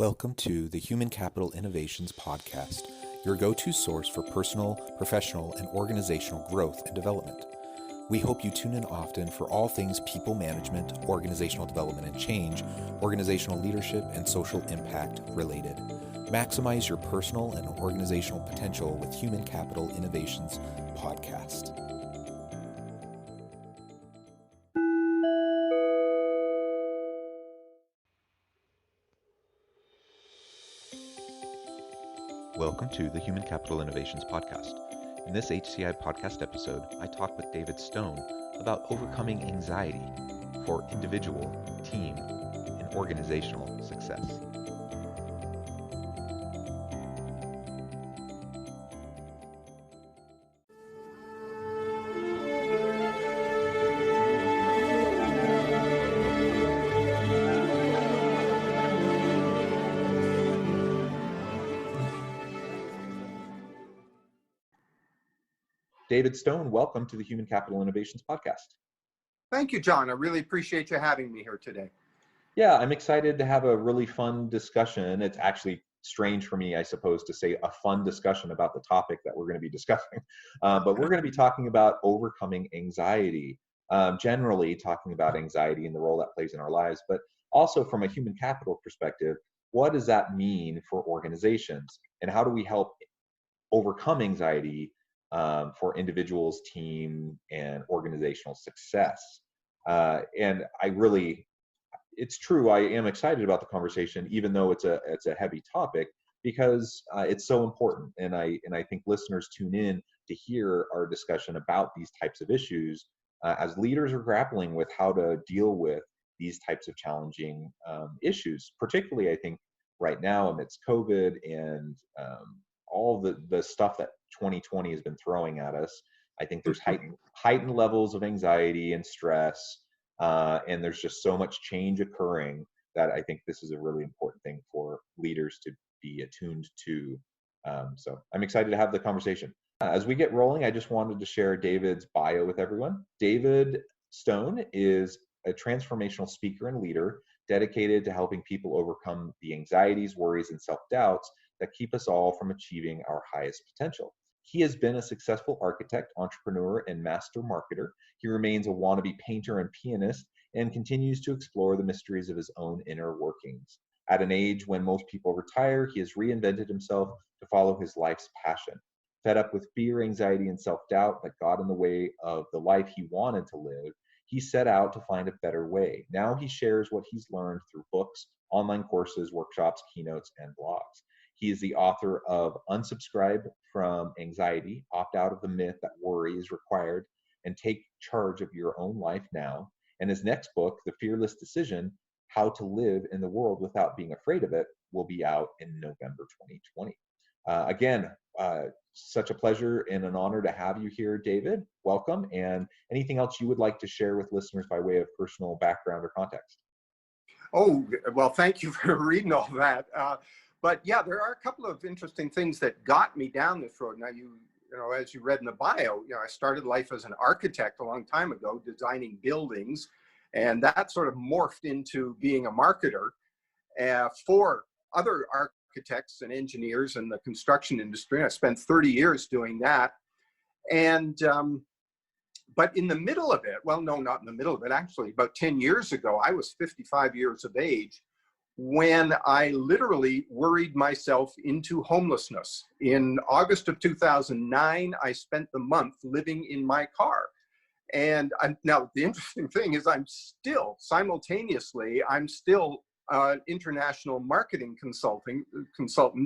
Welcome to the Human Capital Innovations Podcast, your go-to source for personal, professional, and organizational growth and development. We hope you tune in often for all things people management, organizational development and change, organizational leadership, and social impact related. Maximize your personal and organizational potential with Human Capital Innovations Podcast. Welcome to the Human Capital Innovations Podcast. In this HCI podcast episode, I talk with David Stone about overcoming anxiety for individual, team, and organizational success. David Stone, welcome to the Human Capital Innovations Podcast. Thank you, John. I really appreciate you having me here today. Yeah, I'm excited to have a really fun discussion. It's actually strange for me, I suppose, to say a fun discussion about the topic that we're going to be discussing. But we're going to be talking about overcoming anxiety, generally talking about anxiety and the role that plays in our lives, but also from a human capital perspective, what does that mean for organizations? And how do we help overcome anxiety for individuals, team, and organizational success? And it's true, I am excited about the conversation, even though it's a heavy topic, because it's so important. And I think listeners tune in to hear our discussion about these types of issues as leaders are grappling with how to deal with these types of challenging issues, particularly, I think, right now amidst COVID and all the stuff that 2020 has been throwing at us. I think there's heightened levels of anxiety and stress, and there's just so much change occurring that I think this is a really important thing for leaders to be attuned to. So I'm excited to have the conversation. As we get rolling, I just wanted to share David's bio with everyone. David Stone is a transformational speaker and leader dedicated to helping people overcome the anxieties, worries, and self-doubts that keep us all from achieving our highest potential. He has been a successful architect, entrepreneur, and master marketer. He remains a wannabe painter and pianist and continues to explore the mysteries of his own inner workings. At an age when most people retire, he has reinvented himself to follow his life's passion. Fed up with fear, anxiety, and self-doubt that got in the way of the life he wanted to live, he set out to find a better way. Now he shares what he's learned through books, online courses, workshops, keynotes, and blogs. He is the author of Unsubscribe from Anxiety, Opt Out of the Myth That Worry is Required, and Take Charge of Your Own Life Now. And his next book, The Fearless Decision, How to Live in the World Without Being Afraid of It, will be out in November 2020. Again, such a pleasure and an honor to have you here, David. Welcome. And anything else you would like to share with listeners by way of personal background or context? Oh, well, thank you for reading all that. But yeah, there are a couple of interesting things that got me down this road. Now, you know, as you read in the bio, I started life as an architect a long time ago, designing buildings, and that sort of morphed into being a marketer for other architects and engineers in the construction industry. And I spent 30 years doing that. And but in the middle of it, well, no, not in the middle of it, actually, about 10 years ago, I was 55 years of age when I literally worried myself into homelessness. In August of 2009, I spent the month living in my car. And now the interesting thing is I'm still an international marketing consultant,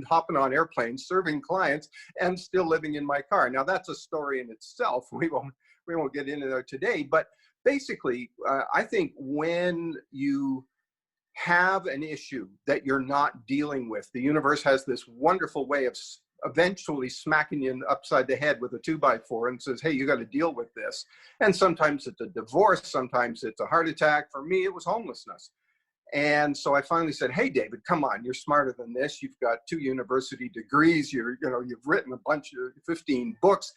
hopping on airplanes, serving clients, and still living in my car. Now that's a story in itself. We won't get into that today, but basically, I think when you have an issue that you're not dealing with, the universe has this wonderful way of eventually smacking you upside the head with a 2x4 and says, hey, you got to deal with this. And sometimes it's a divorce, sometimes it's a heart attack. For me, it was homelessness. And so I finally said, hey, David, come on, you're smarter than this. You've got 2 university degrees. You've written a bunch of 15 books.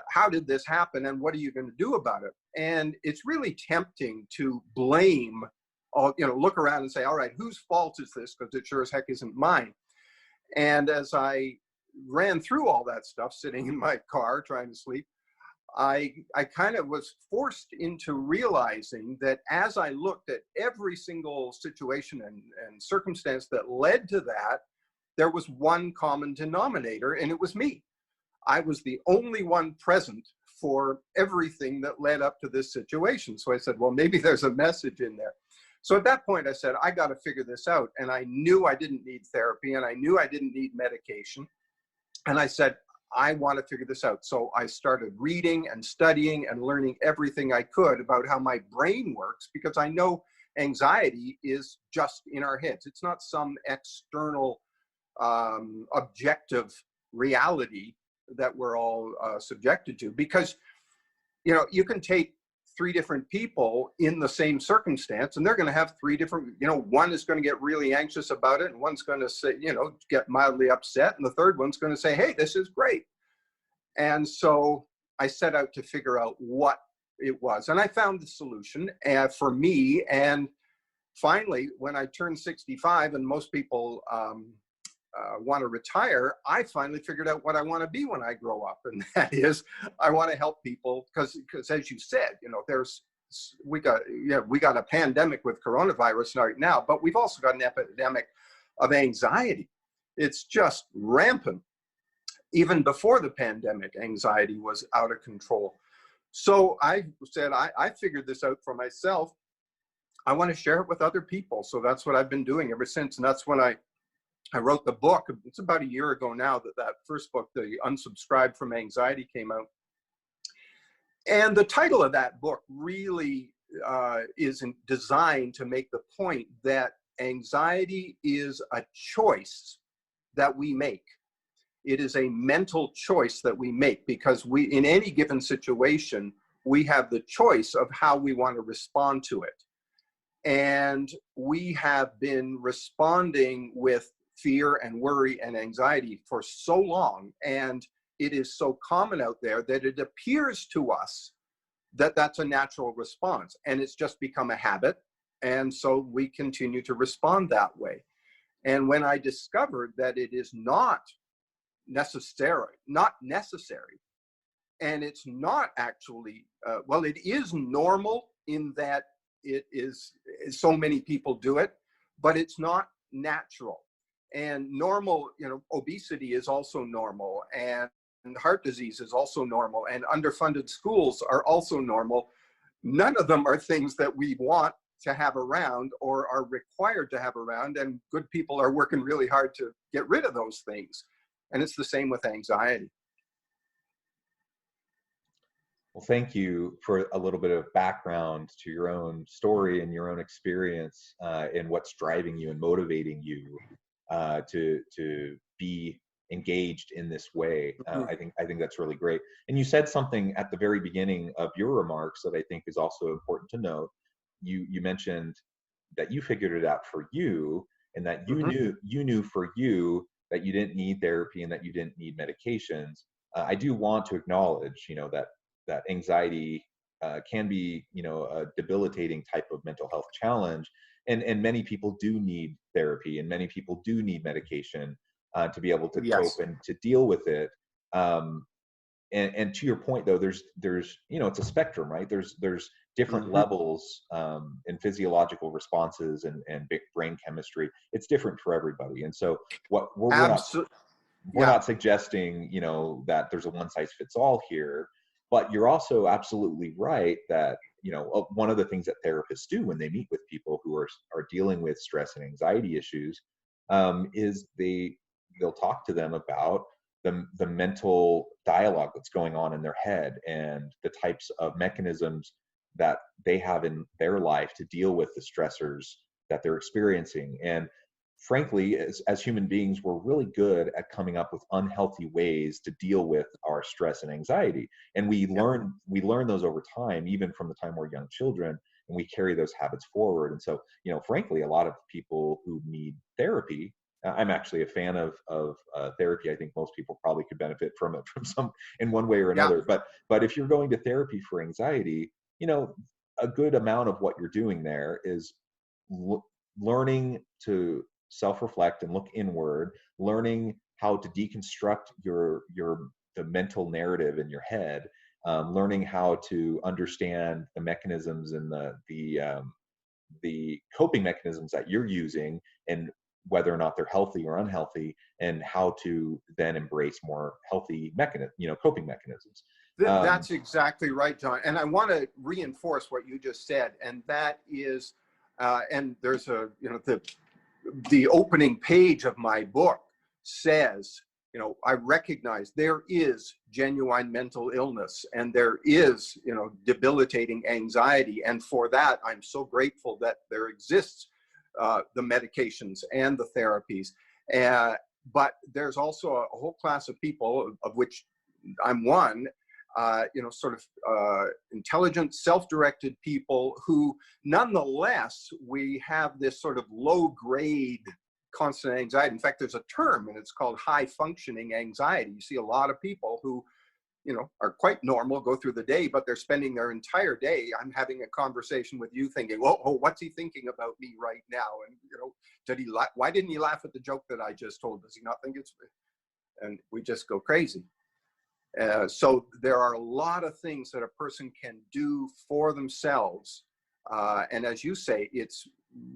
How did this happen? And what are you going to do about it? And it's really tempting to blame I'll, look around and say, all right, whose fault is this? Because it sure as heck isn't mine. And as I ran through all that stuff, sitting in my car trying to sleep, I kind of was forced into realizing that as I looked at every single situation and circumstance that led to that, there was one common denominator, and it was me. I was the only one present for everything that led up to this situation. So I said, well, maybe there's a message in there. So at that point, I said, I got to figure this out. And I knew I didn't need therapy, and I knew I didn't need medication. And I said, I want to figure this out. So I started reading and studying and learning everything I could about how my brain works, because I know anxiety is just in our heads. It's not some external objective reality that we're all subjected to. Because, you can take 3 different people in the same circumstance, and they're going to have 3 different, one is going to get really anxious about it, and one's going to say, get mildly upset, and the third one's going to say, hey, this is great. And so I set out to figure out what it was, and I found the solution for me. And finally, when I turned 65, and most people want to retire, I finally figured out what I want to be when I grow up, and that is I want to help people, because as you said, we got a pandemic with coronavirus right now, but we've also got an epidemic of anxiety. It's just rampant. Even before the pandemic, anxiety was out of control. So I said, I figured this out for myself. I want to share it with other people. So that's what I've been doing ever since. And that's when I wrote the book. It's about a year ago now that first book, The Unsubscribed from Anxiety, came out. And the title of that book really is designed to make the point that anxiety is a choice that we make. It is a mental choice that we make, because in any given situation, we have the choice of how we want to respond to it. And we have been responding with fear and worry and anxiety for so long, and it is so common out there that it appears to us that that's a natural response, and it's just become a habit, and so we continue to respond that way. And when I discovered that it is not necessary, and it's not actually it is normal in that it is, so many people do it, but it's not natural. And normal, obesity is also normal, and heart disease is also normal, and underfunded schools are also normal. None of them are things that we want to have around or are required to have around, and good people are working really hard to get rid of those things. And it's the same with anxiety. Well, thank you for a little bit of background to your own story and your own experience and what's driving you and motivating you to be engaged in this way. I think that's really great. And you said something at the very beginning of your remarks that I think is also important to note. You mentioned that you figured it out for you, and that you knew for you that you didn't need therapy and that you didn't need medications. I do want to acknowledge, that anxiety can be, a debilitating type of mental health challenge. And many people do need therapy, and many people do need medication to be able to cope and to deal with it. And to your point, though, there's it's a spectrum, right? There's different levels in physiological responses and brain chemistry. It's different for everybody. And so what we're not suggesting, that there's a one size fits all here, but you're also absolutely right that, one of the things that therapists do when they meet with people who are dealing with stress and anxiety issues is they'll talk to them about the mental dialogue that's going on in their head and the types of mechanisms that they have in their life to deal with the stressors that they're experiencing. And frankly, as human beings, we're really good at coming up with unhealthy ways to deal with our stress and anxiety. And we learn those over time, even from the time we're young children, and we carry those habits forward. And so, frankly, a lot of people who need therapy, I'm actually a fan of therapy. I think most people probably could benefit from it in one way or another. But if you're going to therapy for anxiety, a good amount of what you're doing there is learning to self-reflect and look inward, learning how to deconstruct the mental narrative in your head, learning how to understand the mechanisms and the coping mechanisms that you're using, and whether or not they're healthy or unhealthy, and how to then embrace more healthy coping mechanisms. That's exactly right, John. And I want to reinforce what you just said, and that is, and there's the opening page of my book says, I recognize there is genuine mental illness, and there is, debilitating anxiety. And for that, I'm so grateful that there exists the medications and the therapies. But there's also a whole class of people, of which I'm one, intelligent, self-directed people who, nonetheless, we have this sort of low-grade constant anxiety. In fact, there's a term, and it's called high-functioning anxiety. You see a lot of people who, are quite normal, go through the day, but they're spending their entire day. I'm having a conversation with you thinking, oh, what's he thinking about me right now? And, why didn't he laugh at the joke that I just told? Does he not think it's, and we just go crazy. So there are a lot of things that a person can do for themselves. And as you say, it's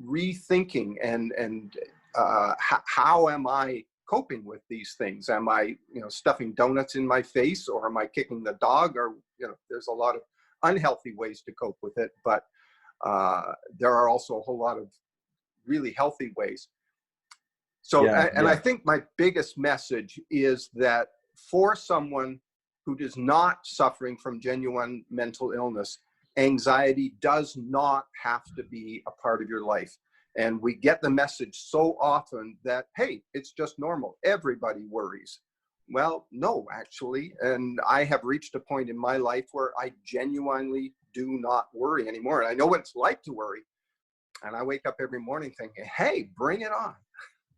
rethinking and how am I coping with these things? Am I, stuffing donuts in my face, or am I kicking the dog? Or, there's a lot of unhealthy ways to cope with it, but there are also a whole lot of really healthy ways. So, I think my biggest message is that for someone who is not suffering from genuine mental illness, anxiety does not have to be a part of your life. And we get the message so often that, hey, it's just normal. Everybody worries. Well, no, actually. And I have reached a point in my life where I genuinely do not worry anymore. And I know what it's like to worry. And I wake up every morning thinking, hey, bring it on.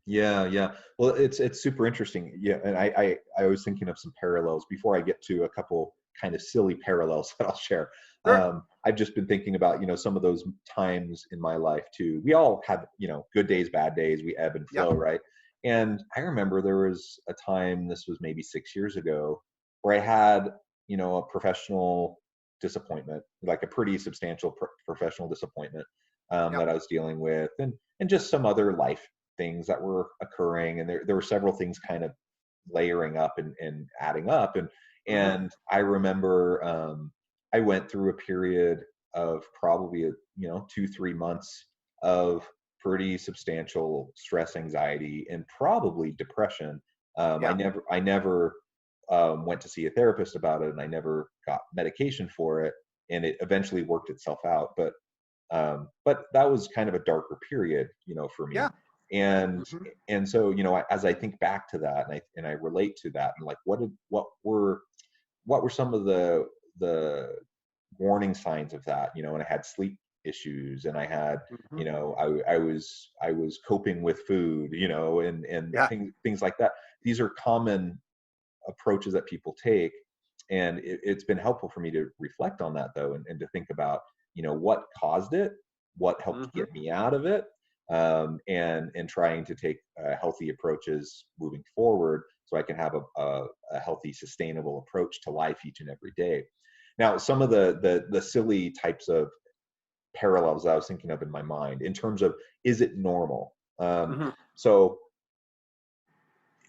Yeah. Well, it's super interesting. Yeah, and I was thinking of some parallels before I get to a couple kind of silly parallels that I'll share. Sure. I've just been thinking about, some of those times in my life too. We all have, good days, bad days. We ebb and flow, right? And I remember there was a time, this was maybe 6 years ago, where I had, a professional disappointment, like a pretty substantial professional disappointment that I was dealing with, and just some other life things that were occurring, and there were several things kind of layering up and adding up, and I remember I went through a period of probably 2-3 months of pretty substantial stress, anxiety, and probably depression. I never went to see a therapist about it, and I never got medication for it, and it eventually worked itself out, but that was kind of a darker period, for me. And so, as I think back to that, and I relate to that, and like, what were some of the warning signs of that, and I had sleep issues, and I had, I was coping with food, and things like that. These are common approaches that people take, and it's been helpful for me to reflect on that, though, and to think about, what caused it, what helped get me out of it, and trying to take healthy approaches moving forward, so I can have a healthy, sustainable approach to life each and every day. Now, some of the silly types of parallels I was thinking of in my mind, in terms of, is it normal? So,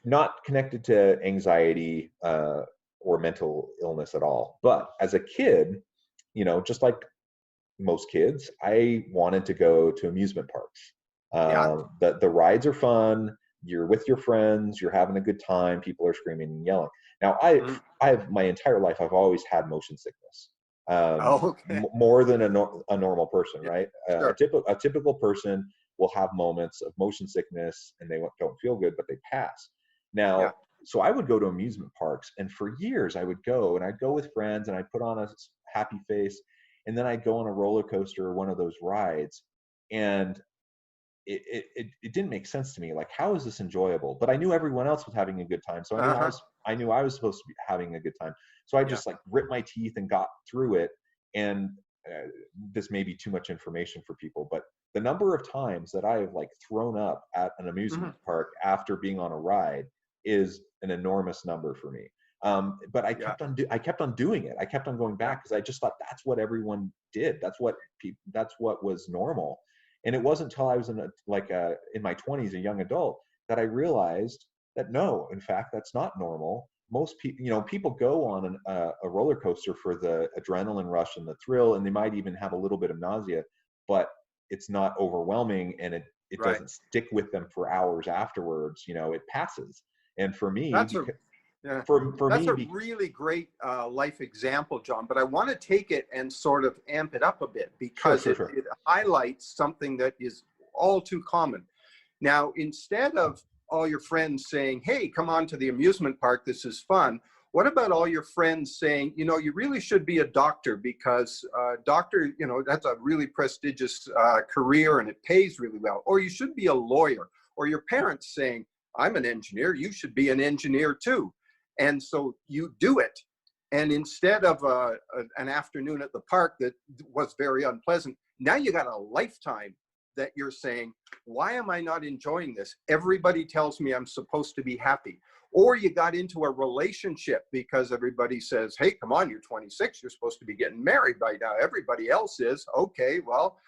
not connected to anxiety or mental illness at all, but as a kid, just like most kids, I wanted to go to amusement parks. The rides are fun. You're with your friends. You're having a good time. People are screaming and yelling. Now, I've my entire life, I've always had motion sickness, more than a normal person, right? Sure. A typical person will have moments of motion sickness, and they don't feel good, but they pass. Now, so I would go to amusement parks, and for years I would go, and I'd go with friends, and I'd put on a happy face, and then I'd go on a roller coaster or one of those rides, and it didn't make sense to me. Like, how is this enjoyable? But I knew everyone else was having a good time, so I knew I was supposed to be having a good time. So I just like ripped my teeth and got through it. And this may be too much information for people, but the number of times that I have like thrown up at an Mhm. amusement park after being on a ride is an enormous number for me. But Yeah. I kept on doing it. I kept on going Yeah. back because I just thought that's what everyone did. That's what was normal. And it wasn't until I was in my 20s, a young adult, that I realized that no, in fact, that's not normal. Most people, people go on a roller coaster for the adrenaline rush and the thrill, and they might even have a little bit of nausea, but it's not overwhelming, and it Right. doesn't stick with them for hours afterwards. It passes. And for me, That's a because yeah. for That's me, a really great life example, John. But I want to take it and sort of amp it up a bit sure, because sure, it, sure. it highlights something that is all too common. Now, instead of all your friends saying, "Hey, come on to the amusement park, this is fun," what about all your friends saying, "You really should be a doctor because doctor, that's a really prestigious career and it pays really well," or "You should be a lawyer," or your parents saying, "I'm an engineer, you should be an engineer too." And so you do it. And instead of an afternoon at the park that was very unpleasant, now you got a lifetime that you're saying, "Why am I not enjoying this? Everybody tells me I'm supposed to be happy." Or you got into a relationship because everybody says, "Hey, come on, you're 26, you're supposed to be getting married by now. Everybody else is." Okay, well,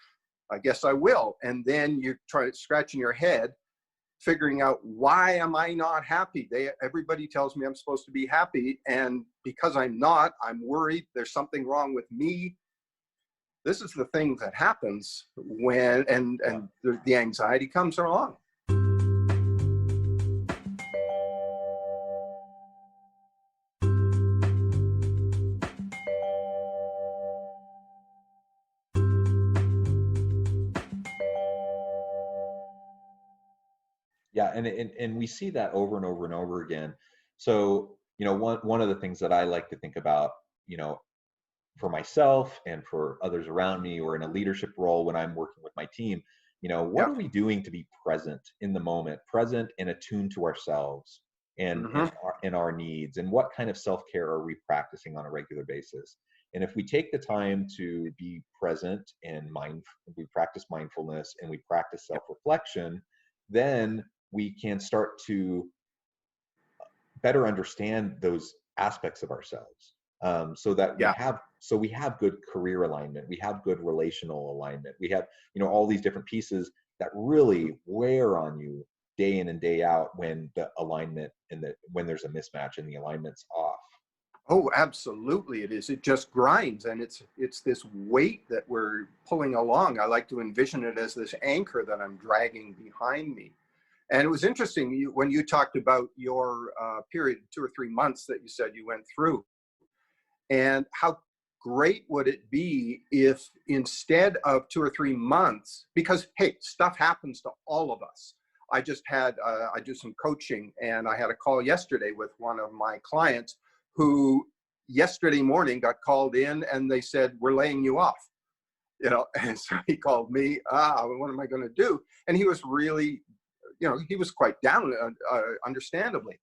I guess I will. And then you try scratching your head, figuring out, why am I not happy? Everybody tells me I'm supposed to be happy, and because I'm not, I'm worried there's something wrong with me. This is the thing that happens when Yeah. the anxiety comes along. Yeah, and we see that over and over and over again. So, one of the things that I like to think about, you know, for myself and for others around me, or in a leadership role when I'm working with my team, what Yeah. are we doing to be present in the moment, present and attuned to ourselves and Hmm. our needs, and what kind of self-care are we practicing on a regular basis? And if we take the time to be present and we practice mindfulness and we practice Yeah. self-reflection, then we can start to better understand those aspects of ourselves, so that Yeah. we have good career alignment, we have good relational alignment, we have all these different pieces that really wear on you day in and day out when the alignment and when there's a mismatch and the alignment's off. Oh, absolutely it is. It just grinds, and it's this weight that we're pulling along. I like to envision it as this anchor that I'm dragging behind me. And it was interesting when you talked about your period, 2 or 3 months that you said you went through, and how great would it be if instead of 2 or 3 months, because hey, stuff happens to all of us. I just had, I do some coaching, and I had a call yesterday with one of my clients who yesterday morning got called in and they said, "We're laying you off." And so he called me, what am I going to do? And he was really, he was quite down, understandably.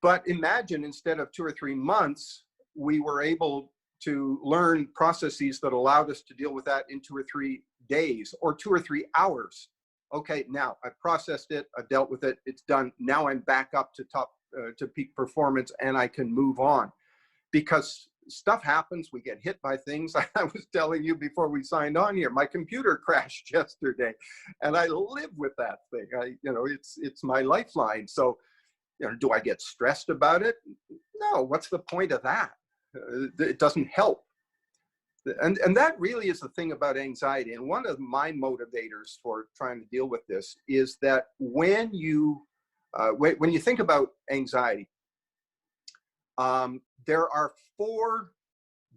But imagine instead of 2 or 3 months, we were able to learn processes that allowed us to deal with that in 2 or 3 days or 2 or 3 hours. Okay, now I processed it, I dealt with it, it's done. Now I'm back up to to peak performance, and I can move on. Because stuff happens, we get hit by things. I was telling you before we signed on here, my computer crashed yesterday, and I live with that thing. It's my lifeline. So, do I get stressed about it? No. What's the point of that? It doesn't help. And that really is the thing about anxiety. And one of my motivators for trying to deal with this is that when you think about anxiety, there are 4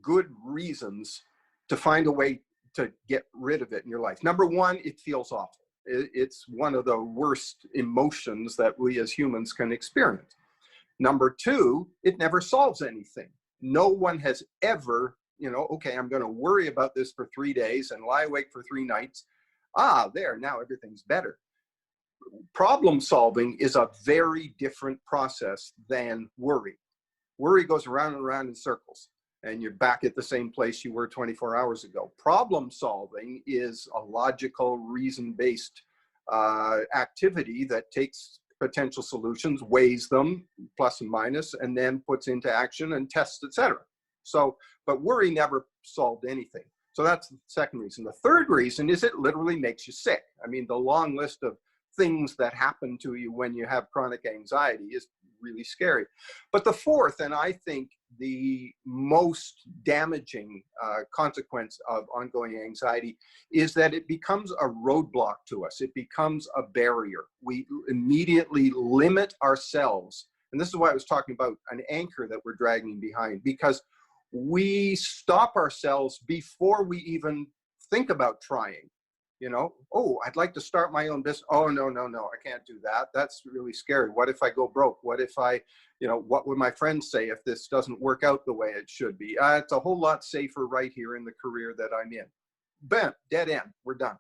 good reasons to find a way to get rid of it in your life. Number one, it feels awful. It's one of the worst emotions that we as humans can experience. Number two, it never solves anything. No one has ever, okay, I'm going to worry about this for 3 days and lie awake for 3 nights. There, now everything's better. Problem solving is a very different process than worry. Worry goes around and around in circles. and you're back at the same place you were 24 hours ago. Problem solving is a logical, reason-based activity that takes potential solutions, weighs them, plus and minus, and then puts into action and tests, etc. So, but worry never solved anything. So that's the second reason. The third reason is it literally makes you sick. I mean, the long list of things that happen to you when you have chronic anxiety is really scary. But the fourth, and I think the most damaging consequence of ongoing anxiety, is that it becomes a roadblock to us. It becomes a barrier. We immediately limit ourselves. And this is why I was talking about an anchor that we're dragging behind, because we stop ourselves before we even think about trying. You know, oh, I'd like to start my own business. Oh, no, I can't do that. That's really scary. What if I go broke? What if I, you know, what would my friends say if this doesn't work out the way it should be? It's a whole lot safer right here in the career that I'm in. Bam, dead end, we're done.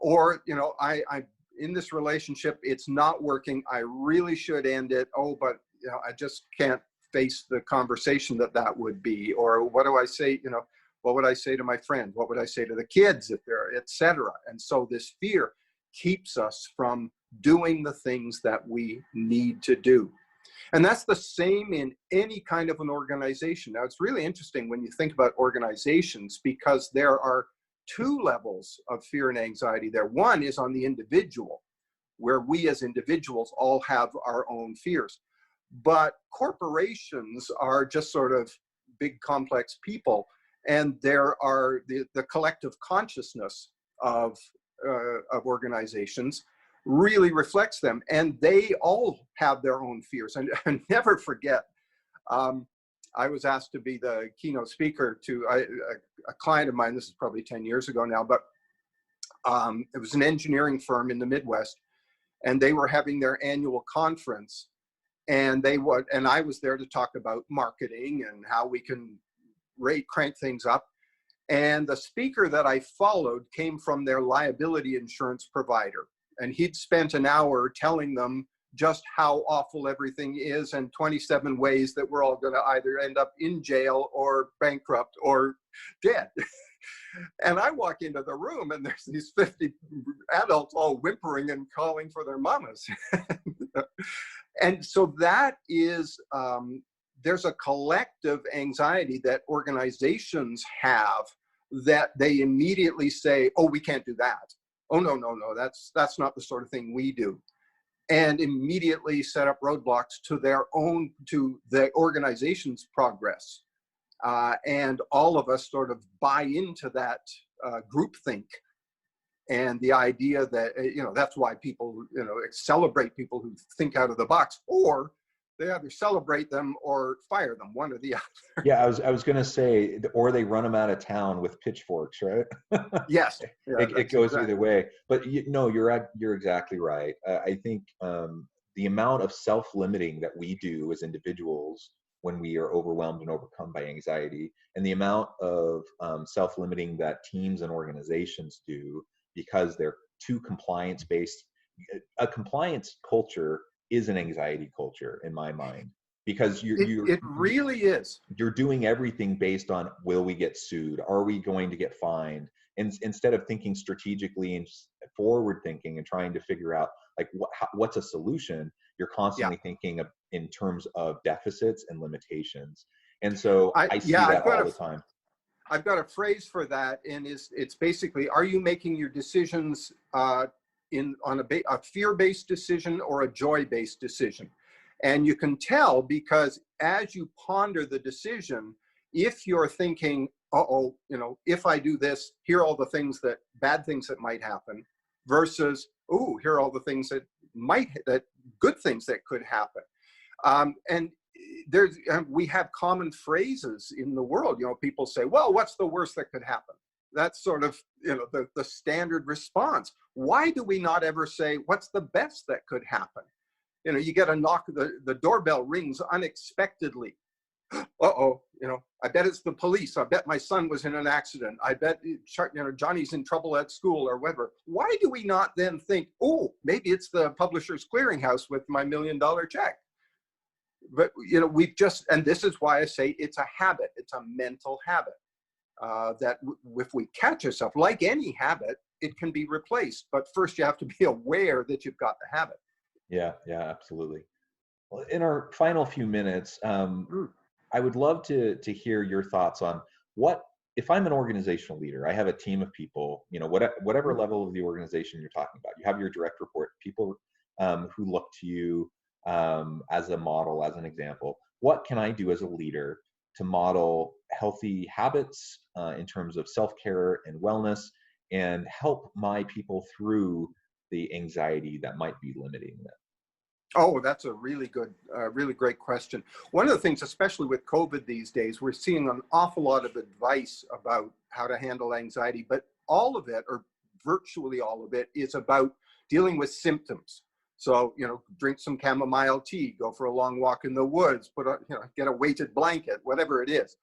Or, you know, I'm in this relationship, it's not working. I really should end it. Oh, but, you know, I just can't face the conversation that would be. Or what do I say, you know, what would I say to my friend? What would I say to the kids if they're, etc. And so this fear keeps us from doing the things that we need to do. And that's the same in any kind of an organization. Now, it's really interesting when you think about organizations, because there are two levels of fear and anxiety there. One is on the individual, where we as individuals all have our own fears. But corporations are just sort of big, complex people. And there are the collective consciousness of organizations really reflects them, and they all have their own fears. And never forget, I was asked to be the keynote speaker to a client of mine. This is probably 10 years ago now, but it was an engineering firm in the Midwest, and they were having their annual conference, and I was there to talk about marketing and how we can crank things up. And the speaker that I followed came from their liability insurance provider. And he'd spent an hour telling them just how awful everything is and 27 ways that we're all going to either end up in jail or bankrupt or dead. And I walk into the room and there's these 50 adults all whimpering and calling for their mamas. And so that is, there's a collective anxiety that organizations have that they immediately say, oh, we can't do that. Oh, no, that's not the sort of thing we do. And immediately set up roadblocks to the organization's progress. And all of us sort of buy into that groupthink. And the idea that, you know, that's why people, you know, celebrate people who think out of the box, or they either celebrate them or fire them, one or the other. Yeah, I was going to say, or they run them out of town with pitchforks, right? Yes, yeah, it goes either way. But you're exactly right. I think the amount of self-limiting that we do as individuals when we are overwhelmed and overcome by anxiety, and the amount of self-limiting that teams and organizations do because they're too compliance-based. A compliance culture is an anxiety culture in my mind, because it really is. You're doing everything based on, will we get sued? Are we going to get fined? And instead of thinking strategically and forward thinking and trying to figure out like what's a solution, you're constantly thinking in terms of deficits and limitations. And so I see that all the time. I've got a phrase for that, and it's basically, are you making your decisions on a fear-based decision or a joy-based decision? And you can tell because as you ponder the decision, if you're thinking, uh-oh, you know, if I do this, here are all the bad things that might happen, versus, oh, here are all the things good things that could happen. And we have common phrases in the world. You know, people say, well, what's the worst that could happen? That's sort of, you know, the standard response. Why do we not ever say, what's the best that could happen? You know, you get a knock, the doorbell rings unexpectedly. Uh-oh, you know, I bet it's the police. I bet my son was in an accident. I bet, you know, Johnny's in trouble at school or whatever. Why do we not then think, oh, maybe it's the Publishers Clearinghouse with my $1 million check? but you know, we've just, and this is why I say it's a habit. It's a mental habit that if we catch ourselves, like any habit, it can be replaced. But first you have to be aware that you've got the habit. Yeah, yeah, absolutely. Well, in our final few minutes, Mm. I would love to hear your thoughts on what, if I'm an organizational leader, I have a team of people, you know, whatever Mm. level of the organization you're talking about, you have your direct report, people who look to you as a model, as an example. What can I do as a leader to model healthy habits in terms of self-care and wellness, and help my people through the anxiety that might be limiting them? Oh, that's a really good, really great question. One of the things, especially with COVID these days, we're seeing an awful lot of advice about how to handle anxiety, but all of it, or virtually all of it, is about dealing with symptoms. So, you know, drink some chamomile tea, go for a long walk in the woods, get a weighted blanket, whatever it is,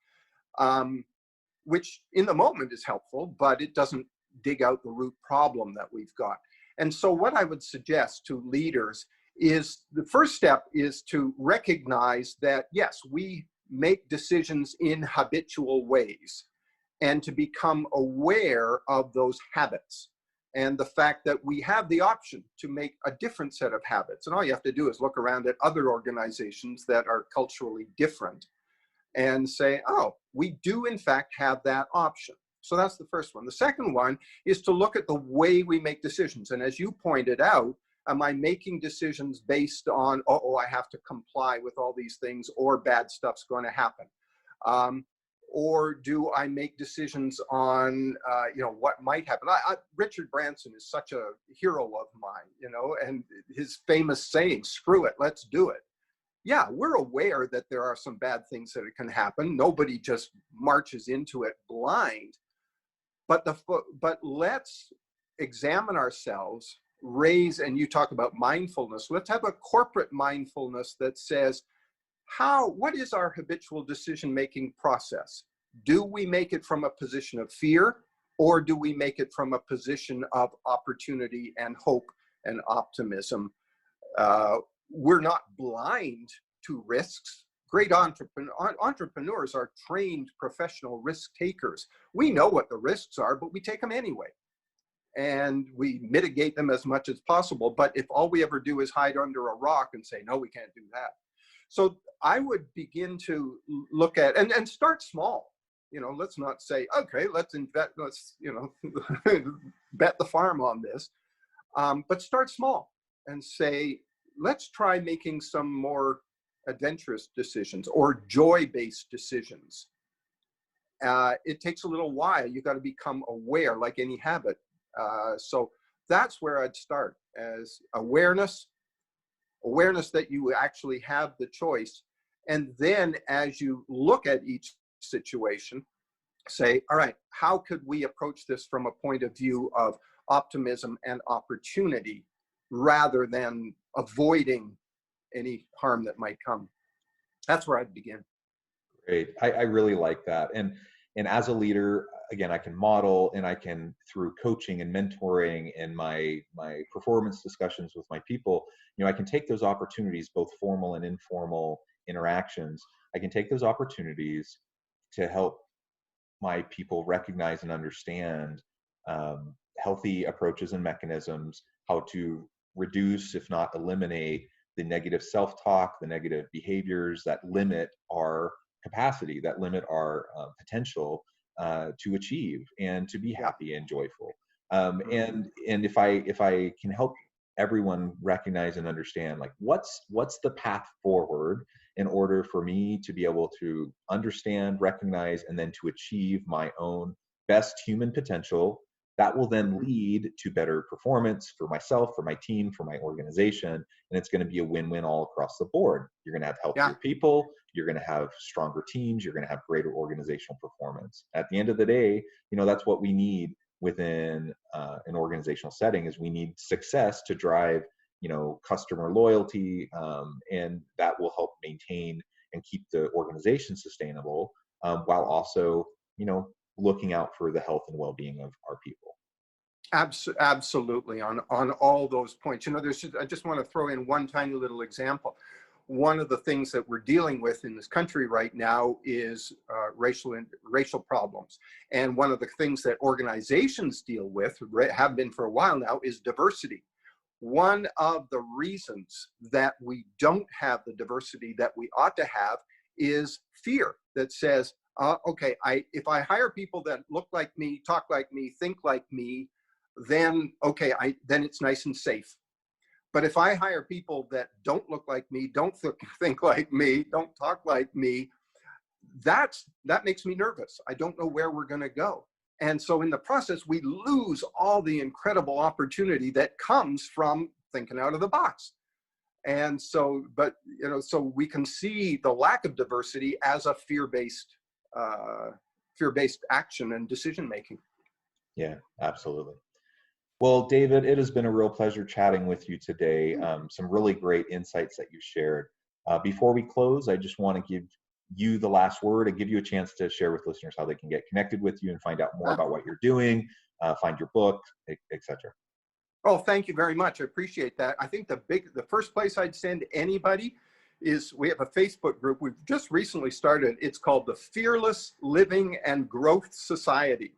which in the moment is helpful, but it doesn't dig out the root problem that we've got. And so what I would suggest to leaders is, the first step is to recognize that, yes, we make decisions in habitual ways, and to become aware of those habits and the fact that we have the option to make a different set of habits. And all you have to do is look around at other organizations that are culturally different and say, oh, we do in fact have that option. So that's the first one. The second one is to look at the way we make decisions. And as you pointed out, am I making decisions based on, oh, I have to comply with all these things, or bad stuff's going to happen? Or do I make decisions on, what might happen? Richard Branson is such a hero of mine, and his famous saying, screw it, let's do it. Yeah, we're aware that there are some bad things that can happen. Nobody just marches into it blind. But let's examine ourselves, and you talk about mindfulness. Let's have a corporate mindfulness that says, what is our habitual decision-making process? Do we make it from a position of fear, or do we make it from a position of opportunity and hope and optimism? We're not blind to risks. Great entrepreneurs are trained professional risk takers. We know what the risks are, but we take them anyway. And we mitigate them as much as possible. But if all we ever do is hide under a rock and say, no, we can't do that. So I would begin to look at, and start small. Let's not say, okay, let's bet the farm on this. But start small and say, let's try making some more adventurous decisions or joy-based decisions. It takes a little while. You got to become aware, like any habit. So that's where I'd start, as awareness that you actually have the choice. And then as you look at each situation, say, all right, how could we approach this from a point of view of optimism and opportunity, rather than avoiding any harm that might come? That's where I'd begin. Great. I really like that. And as a leader, again, I can model, and I can, through coaching and mentoring and my performance discussions with my people, I can take those opportunities, both formal and informal interactions. I can take those opportunities to help my people recognize and understand healthy approaches and mechanisms, how to reduce, if not eliminate, the negative self-talk, the negative behaviors that limit our capacity, that limit our potential to achieve and to be happy and joyful. And if I can help everyone recognize and understand, like, what's the path forward in order for me to be able to understand, recognize, and then to achieve my own best human potential, that will then lead to better performance for myself, for my team, for my organization. And it's going to be a win-win all across the board. You're going to have healthier people, you're going to have stronger teams, you're going to have greater organizational performance. At the end of the day, that's what we need within an organizational setting, is we need success to drive customer loyalty, and that will help maintain and keep the organization sustainable, while also looking out for the health and well-being of our people. Absolutely, on all those points. I just want to throw in one tiny little example. one of the things that we're dealing with in this country right now is racial problems. And one of the things that organizations deal with, have been for a while now, is diversity. One of the reasons that we don't have the diversity that we ought to have is fear that says, okay, if I hire people that look like me, talk like me, think like me, then okay, then it's nice and safe. But if I hire people that don't look like me, don't think like me, don't talk like me, that makes me nervous. I don't know where we're going to go. And so in the process, we lose all the incredible opportunity that comes from thinking out of the box. And so, but, so we can see the lack of diversity as a fear-based action and decision-making. Yeah, absolutely. Well, David, it has been a real pleasure chatting with you today. Some really great insights that you shared. Before we close, I just want to give you the last word and give you a chance to share with listeners how they can get connected with you and find out more about what you're doing, find your book, etc. Oh, thank you very much. I appreciate that. I think the first place I'd send anybody is, we have a Facebook group we've just recently started. It's called the Fearless Living and Growth Society.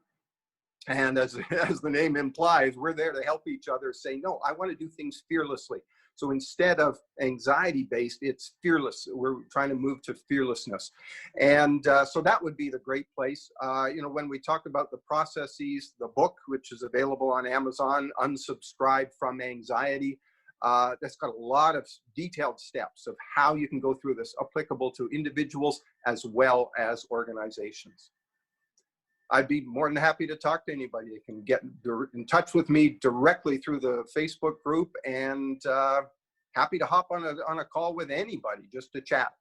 And as the name implies, we're there to help each other say, no, I want to do things fearlessly. So instead of anxiety-based, it's fearless. We're trying to move to fearlessness. And so that would be the great place. When we talk about the processes, the book, which is available on Amazon, Unsubscribe from Anxiety, that's got a lot of detailed steps of how you can go through this, applicable to individuals as well as organizations. I'd be more than happy to talk to anybody. You can get in touch with me directly through the Facebook group, and happy to hop on a call with anybody just to chat.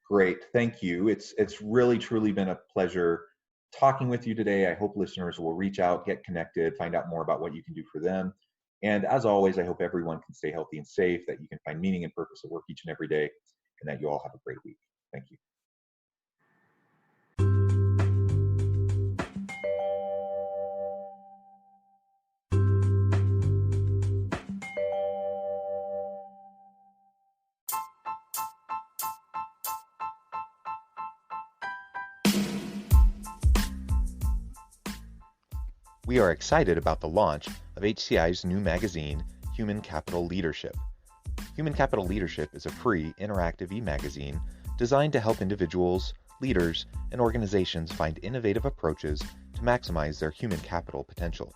Great, thank you. It's really, truly been a pleasure talking with you today. I hope listeners will reach out, get connected, find out more about what you can do for them. And as always, I hope everyone can stay healthy and safe, that you can find meaning and purpose at work each and every day, and that you all have a great week. Thank you. We are excited about the launch of HCI's new magazine, Human Capital Leadership. Human Capital Leadership is a free, interactive e-magazine designed to help individuals, leaders, and organizations find innovative approaches to maximize their human capital potential.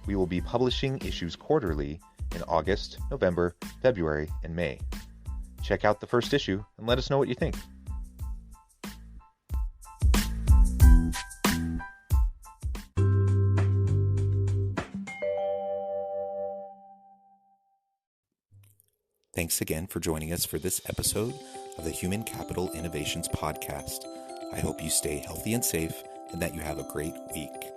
We will be publishing issues quarterly in August, November, February, and May. Check out the first issue and let us know what you think. Thanks again for joining us for this episode of the Human Capital Innovations Podcast. I hope you stay healthy and safe and that you have a great week.